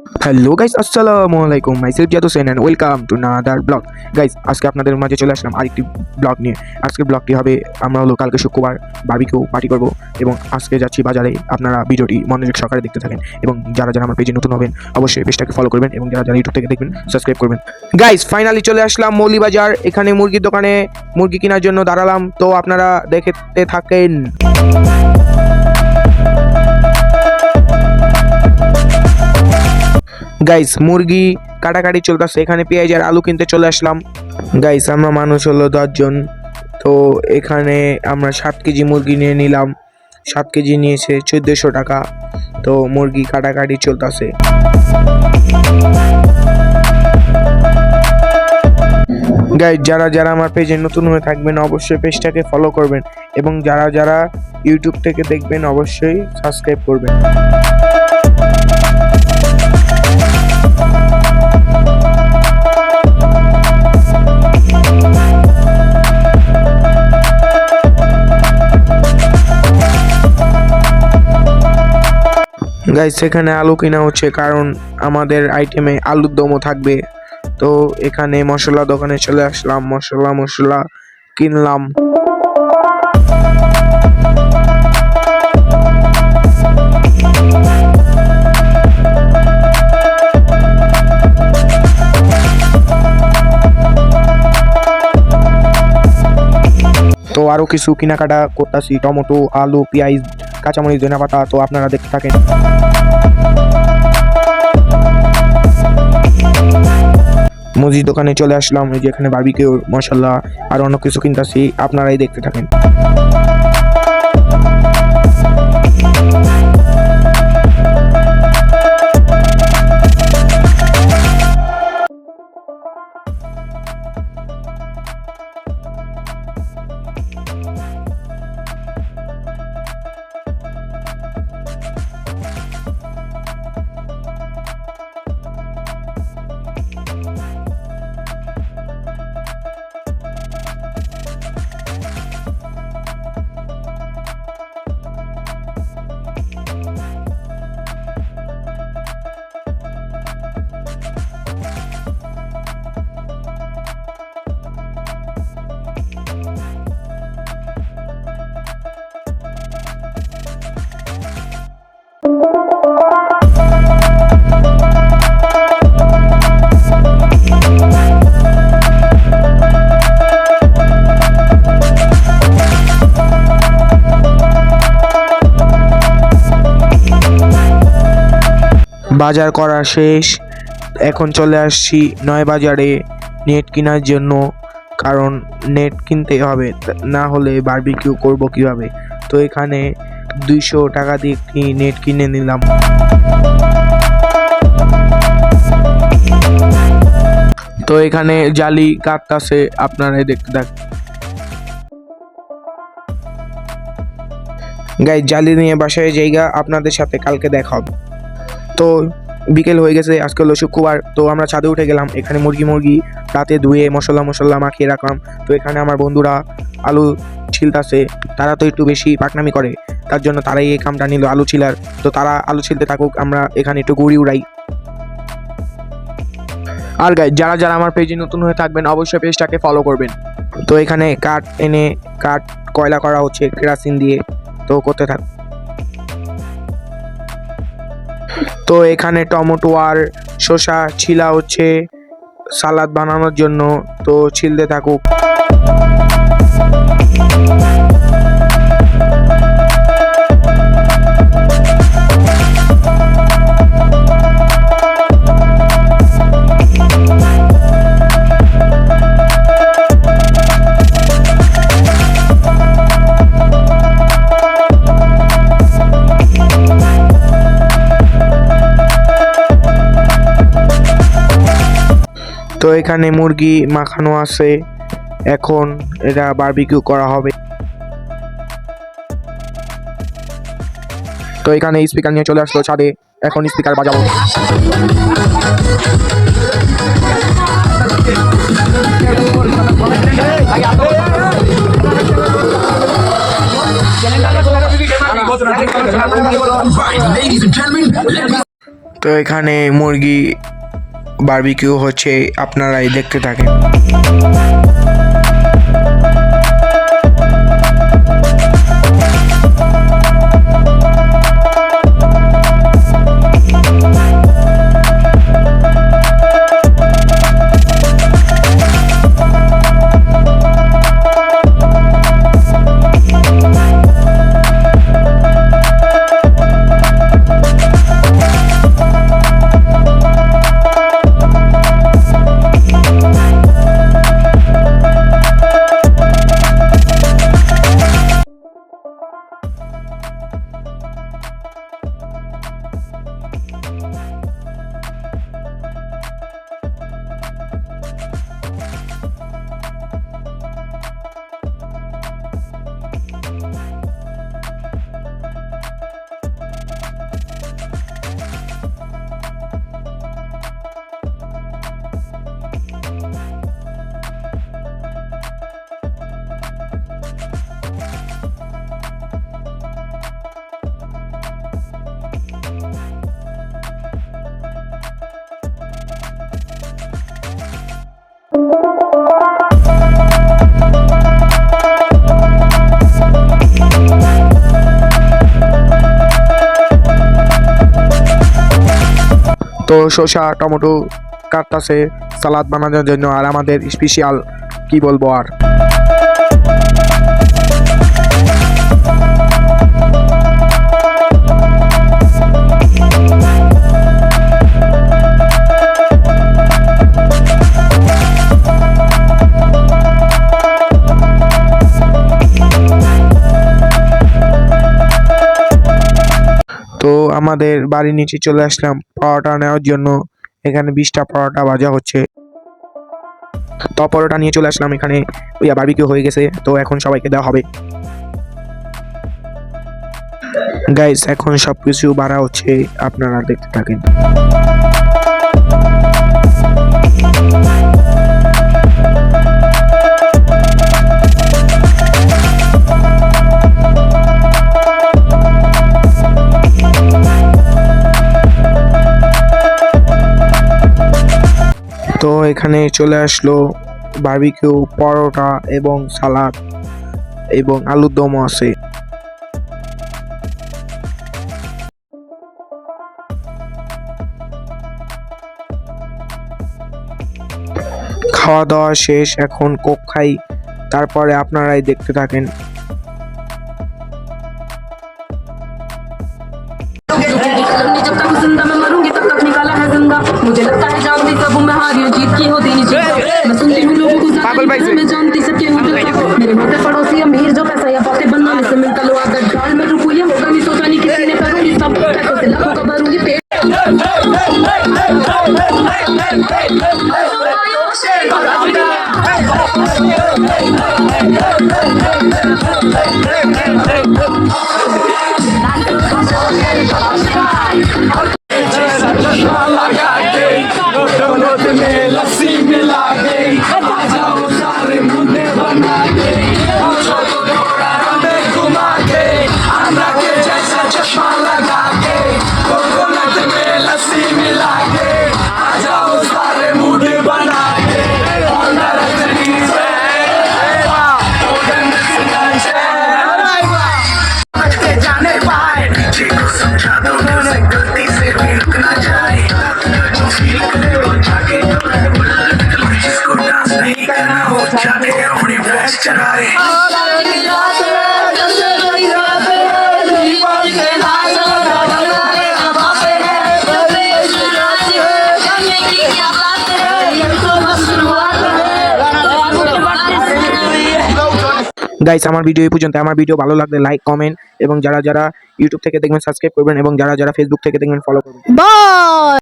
Hello guys, আসসালামু আলাইকুম। Myself Jadu Hossain and welcome to নাদার ব্লগ। গাইস, আজকে আপনাদের মাঝে চলে আসলাম আরেকটি ব্লগ নিয়ে। আজকের ব্লগটি হবে, আমরা হলো কালকে শুক্রবার বারবিকিউ পার্টি করব এবং আজকে যাচ্ছি বাজারে। আপনারা ভিডিওটি মনোযোগ সহকারে দেখতে থাকেন এবং যারা যারা আমার পেজে নতুন হবেন অবশ্যই পেজটাকে ফলো করবেন এবং যারা যারা ইউটিউব থেকে দেখবেন সাবস্ক্রাইব করবেন। গাইস, ফাইনালি চলে আসলাম মৌলিবাজার। এখানে মুরগির দোকানে মুরগি কেনার জন্য দাঁড়ালাম, তো আপনারা দেখতে থাকেন। গাইস, মুরগি কাটাকাটি চলতেছে। এখানে পেঁয়াজ আর আলু কিনতে চলে আসলাম। গাইস, আমরা মানুষ হলো 10 জন। তো এখানে আমরা 7 কেজি মুরগি নিয়ে নিলাম। 7 কেজি নিয়েছে 1400 টাকা। তো মুরগি কাটাকাটি চলতেছে। গাইস, যারা যারা আমার পেজে নতুন হয়ে থাকবেন অবশ্যই পেজটাকে ফলো করবেন এবং যারা যারা ইউটিউব থেকে দেখবেন অবশ্যই সাবস্ক্রাইব করবেন। গাইস, এখানে আলু কিনা হচ্ছে কারণ আমাদের আইটেমে আলুর দমও থাকবে। তো এখানে মশলা দোকানে চলে আসলাম, মশলা কিনলাম। তো আরো কিছু কেনাকাটা করতেছি, টমেটো, আলু, পেঁয়াজ, কাঁচামরিচ, ধনেপাতা। তো আপনারা দেখতে থাকেন। মুদির দোকানে চলে আসলাম, এই যে এখানে বারবিকিউ মশলা আর অন্য কিছু কিনতেছি, আপনারাই দেখতে থাকেন। বাজার করা শেষ। এখন চলে আসছি নয় বাজারে নেট কেনার জন্য, কারণ নেট কিনতে হবে, না হলে বারবিকিউ করব কিভাবে। তো এখানে 200 টাকা দিয়ে একটি নেট কিনে নিলাম। তো এখানে জালি কাটতাছে, আপনারাই দেখতে থাক। গাইস, জালি নিয়ে বাসায় জায়গা, আপনাদের সাথে কালকে দেখা হবে। তো বিকেল হয়ে গেছে, আজকে হলো শুক্রবার। তো আমরা ছাদে উঠে গেলাম। এখানে মুরগি রাতে ধুয়ে মশলা মাখিয়ে রাখলাম। তো এখানে আমার বন্ধুরা আলু ছিলতাছে। তারা তো একটু বেশি পাকনামি করে, তার জন্য তারাই এই কামটা নিল, আলু ছিলার। তো তারা আলু ছিলতে থাকুক, আমরা এখানে একটু গুড়ি উড়াই। আর গাইস, যারা যারা আমার পেজে নতুন হয়ে থাকবেন অবশ্যই পেজটাকে ফলো করবেন। তো এখানে কাঠ কয়লা করা হচ্ছে কেরাসিন দিয়ে। তো করতে থাক। তো এখানে টমেটো আর শসা ছিলা হচ্ছে সালাদ বানানোর জন্য। তো ছিলতে থাকুক। তো এখানে মুরগি মাখানো আছে, এখন এটা বারবিকিউ করা হবে। তো এখানে স্পিকার নিয়ে চলে আসলো ছাদে, এখন স্পিকার বাজাবো। তো তো এখানে মুরগি বারবিকিউ হচ্ছে, আপনারাই দেখতে থাকেন। তো শসা টমেটো কাটতাছে সালাদ বানানোর জন্য, আর আমাদের স্পেশাল কি বলবো আর। তো আমাদের বাড়ির নিচে চলে আসলাম পরোটা নেওয়ার জন্য। এখানে 20টা পরোটা ভাজা হচ্ছে। তো পরোটা নিয়ে চলে আসলাম এখানে, বারবিকিউ হয়ে গেছে, তো এখন সবাইকে দেওয়া হবে। গাইস এখন সবকিছু বাড়া হচ্ছে, আপনারা দেখতে থাকেন। তো এখানে চলে আসলো বারবিকিউ, পরোটা এবং সালাদ এবং আলুর দমও আছে। খাওয়া দাওয়া শেষ, এখন কোক খাই, তারপরে আপনারাই দেখতে থাকেন। जब तक जिंदा मैं मरूंगी तब तक निकाला है जिंदा। मुझे लगता है जानती सब मैं हारी हूँ, जीत की होती नहीं जीत। मैं सुनती हूँ लोगों को ज़्यादा, मैं जानती सबके हूँ। मेरे होते पड़ोसी अमीर जो पैसा या पाते बनना में से मिलता लो आदत डाल में रुकू, ये होगा नहीं सोचा नहीं किसी ने, करूंगी सब पैसों से लाखों का भरूंगी पेट। গাইস আমার ভিডিও এই পর্যন্ত। আমার ভিডিও ভালো লাগলে লাইক কমেন্ট এবং যারা যারা ইউটিউব থেকে দেখবেন সাবস্ক্রাইব করবেন এবং যারা যারা ফেসবুক থেকে দেখবেন ফলো করবেন। বাই।